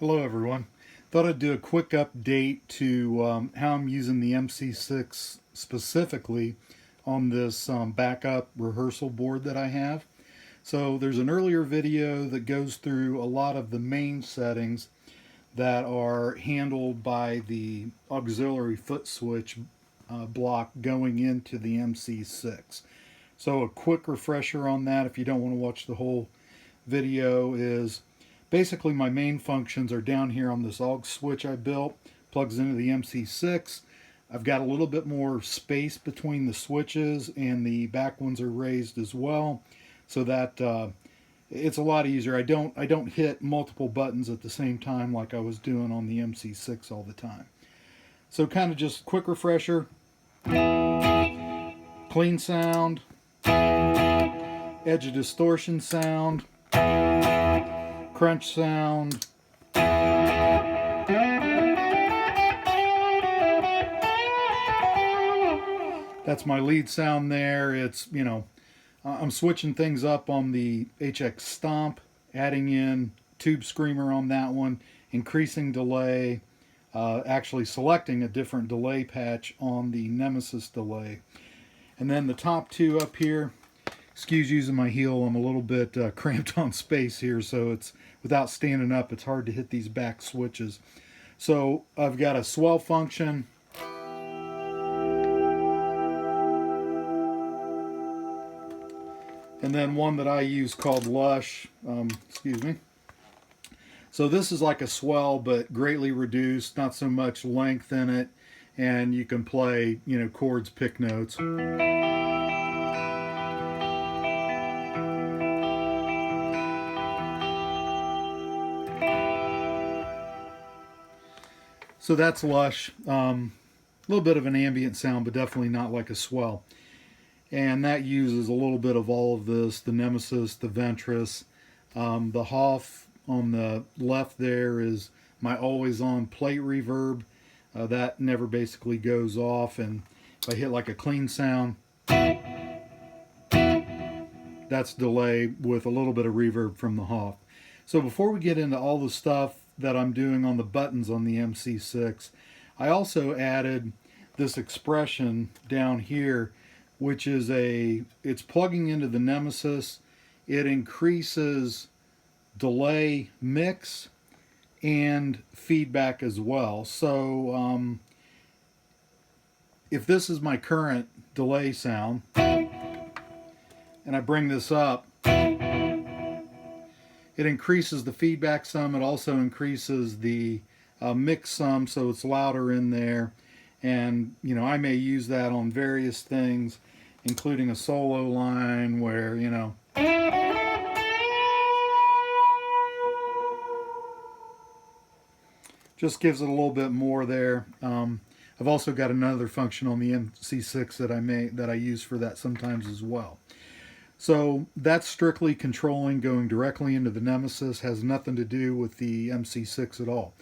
Hello everyone. Thought I'd do a quick update to how I'm using the MC6 specifically on this backup rehearsal board that I have. So there's an earlier video that goes through a lot of the main settings that are handled by the auxiliary foot switch block going into the MC6. So a quick refresher on that if you don't want to watch the whole video is basically my main functions are down here on this aux switch I built, plugs into the MC6. I've got a little bit more space between the switches and the back ones are raised as well, so that it's a lot easier. I don't hit multiple buttons at the same time like I was doing on the MC6 all the time. So kind of just quick refresher, clean sound, edge of distortion sound, crunch sound, that's my lead sound there. It's, I'm switching things up on the HX Stomp, adding in tube screamer on that one, increasing delay, actually selecting a different delay patch on the Nemesis Delay. And then the top two up here, excuse using my heel, I'm a little bit cramped on space here, so it's without standing up, it's hard to hit these back switches. So I've got a swell function, and then one that I use called Lush, excuse me. So this is like a swell, but greatly reduced, not so much length in it, and you can play, chords, pick notes. So that's Lush. A little bit of an ambient sound, but definitely not like a swell. And that uses a little bit of all of this, the Nemesis, the Ventris. The Hoff on the left there is my always on plate reverb. That never basically goes off, and if I hit like a clean sound, that's delay with a little bit of reverb from the Hoff. So before we get into all the stuff that I'm doing on the buttons on the MC6, I also added this expression down here, which is it's plugging into the Nemesis. It increases delay, mix, and feedback as well. So if this is my current delay sound, and I bring this up, it increases the feedback some. It also increases the mix some, so it's louder in there. And I may use that on various things, including a solo line where just gives it a little bit more there. I've also got another function on the MC6 that I use for that sometimes as well. So that's strictly controlling, going directly into the Nemesis, has nothing to do with the MC6 at all.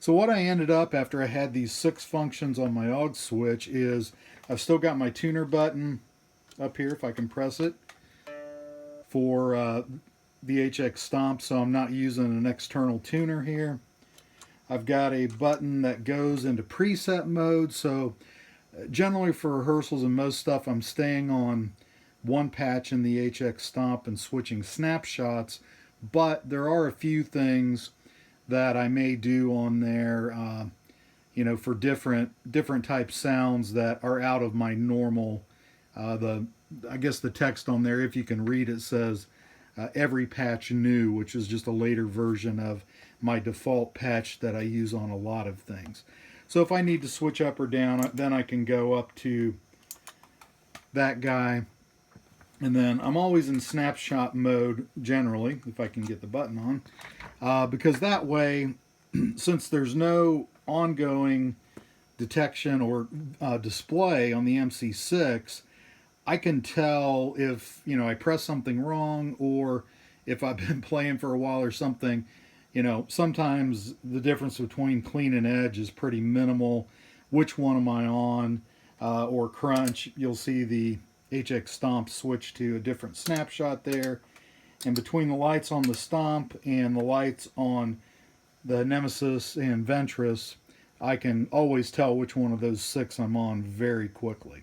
So what I ended up after I had these 6 functions on my aux switch is I've still got my tuner button up here, if I can press it, for the HX Stomp, so I'm not using an external tuner here. I've got a button that goes into preset mode, so generally for rehearsals and most stuff I'm staying on one patch in the HX Stomp and switching snapshots, but there are a few things that I may do on there, for different type sounds that are out of my normal. I guess the text on there, if you can read it, says every patch new, which is just a later version of my default patch that I use on a lot of things. So if I need to switch up or down, then I can go up to that guy. And then I'm always in snapshot mode generally, if I can get the button on, because that way, since there's no ongoing detection or display on the MC6, I can tell if I press something wrong, or if I've been playing for a while or something. Sometimes the difference between clean and edge is pretty minimal. Which one am I on? Or crunch, you'll see the HX Stomp switch to a different snapshot there. And between the lights on the Stomp and the lights on the Nemesis and Ventris, I can always tell which one of those 6 I'm on very quickly.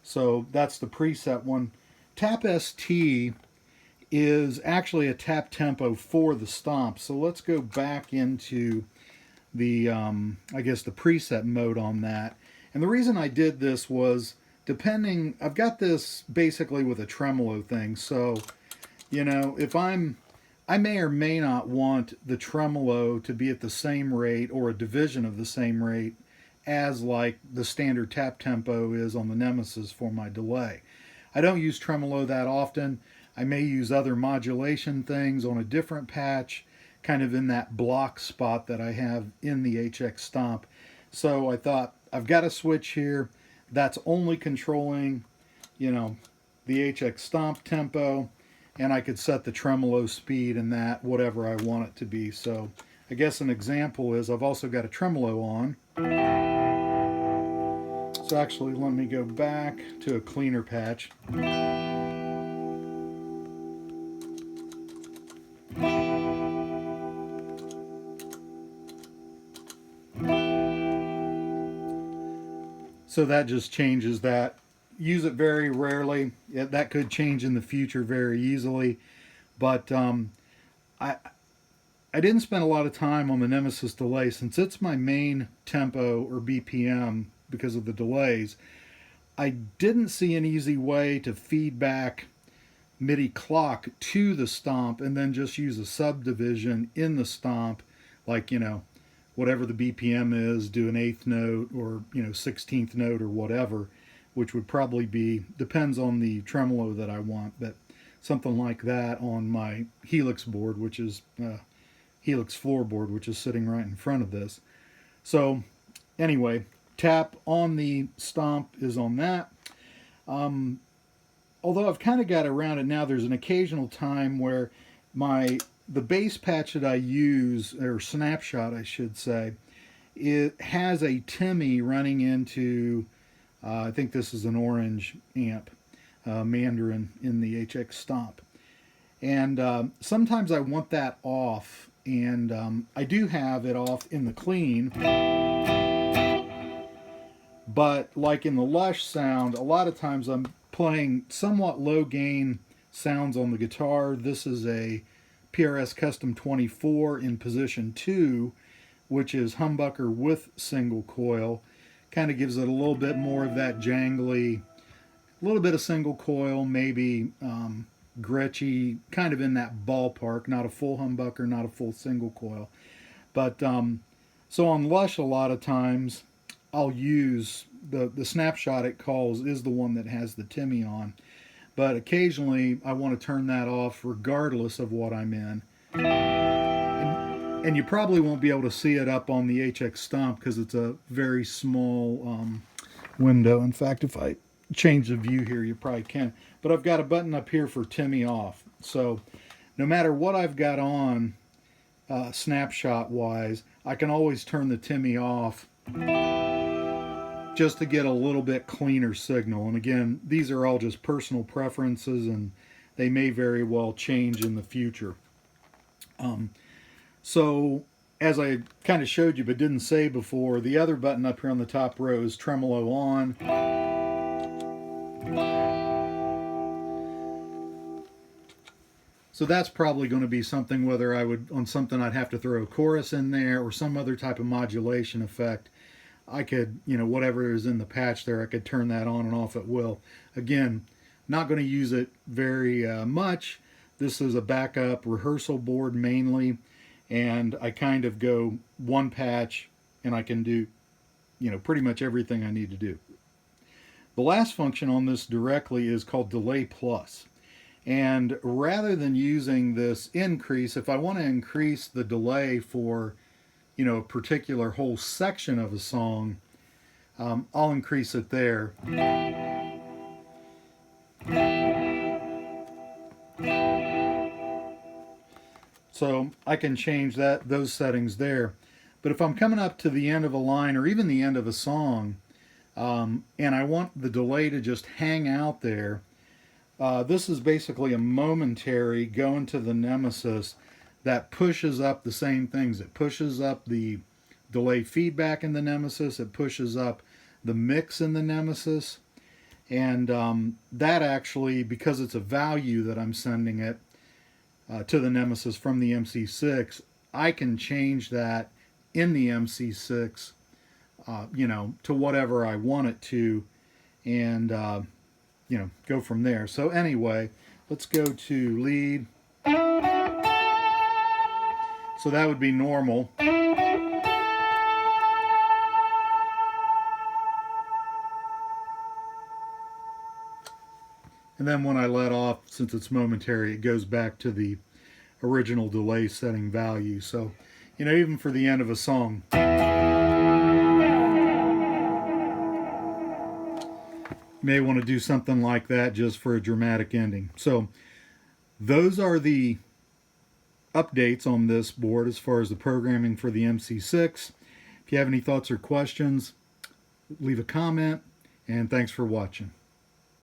So that's the preset one. Tap ST is actually a tap tempo for the Stomp. So let's go back into the, I guess, the preset mode on that. And the reason I did this was, depending, I've got this basically with a tremolo thing. So, you know, if I may or may not want the tremolo to be at the same rate or a division of the same rate as like the standard tap tempo is on the Nemesis for my delay. I don't use tremolo that often. I may use other modulation things on a different patch, kind of in that block spot that I have in the HX Stomp. So I thought, I've got a switch here that's only controlling, you know, the HX Stomp tempo, and I could set the tremolo speed and that whatever I want it to be. So I guess an example is I've also got a tremolo on. So actually, let me go back to a cleaner patch. So that just changes that. Use it very rarely. That could change in the future very easily. But I didn't spend a lot of time on the Nemesis Delay since it's my main tempo or BPM because of the delays. I didn't see an easy way to feed back MIDI clock to the Stomp and then just use a subdivision in the Stomp, like, you know, whatever the BPM is, do an 8th note or, you know, 16th note or whatever, which would probably be, depends on the tremolo that I want, but something like that on my Helix board, which is Helix floorboard, which is sitting right in front of this. So anyway, tap on the Stomp is on that. Although I've kind of got around it now, there's an occasional time where the bass patch that I use, or snapshot I should say, it has a Timmy running into, I think this is an orange amp, Mandarin in the HX Stomp. And sometimes I want that off, and I do have it off in the clean. But like in the Lush sound, a lot of times I'm playing somewhat low gain sounds on the guitar. This is a PRS Custom 24 in position 2, which is humbucker with single coil. Kind of gives it a little bit more of that jangly, a little bit of single coil, maybe Gretschy, kind of in that ballpark. Not a full humbucker, not a full single coil. But so on Lush, a lot of times I'll use the snapshot it calls is the one that has the Timmy on. But occasionally I want to turn that off regardless of what I'm in. And you probably won't be able to see it up on the HX Stomp because it's a very small window. In fact, if I change the view here, you probably can. But I've got a button up here for Timmy off. So no matter what I've got on snapshot-wise, I can always turn the Timmy off just to get a little bit cleaner signal. And again, these are all just personal preferences, and they may very well change in the future. So as I kind of showed you but didn't say before, the other button up here on the top row is Tremolo on. So that's probably going to be something, whether I would, on something I'd have to throw a chorus in there or some other type of modulation effect. I could, you know, whatever is in the patch there, I could turn that on and off at will. Again, not going to use it very much. This is a backup rehearsal board mainly, and I kind of go one patch and I can do, you know, pretty much everything I need to do. The last function on this directly is called Delay Plus. And rather than using this increase, if I want to increase the delay for, you know, a particular whole section of a song, I'll increase it there. So I can change those settings there. But if I'm coming up to the end of a line or even the end of a song, and I want the delay to just hang out there, this is basically a momentary go into the Nemesis. that pushes up the same things. It pushes up the delay feedback in the Nemesis. It pushes up the mix in the Nemesis. And that actually, because it's a value that I'm sending it to the Nemesis from the MC6, I can change that in the MC6, to whatever I want it to, and, go from there. So anyway, let's go to lead. So that would be normal. And then when I let off, since it's momentary, it goes back to the original delay setting value. So, even for the end of a song, you may want to do something like that just for a dramatic ending. So those are the updates on this board as far as the programming for the MC6. If you have any thoughts or questions, leave a comment, and thanks for watching.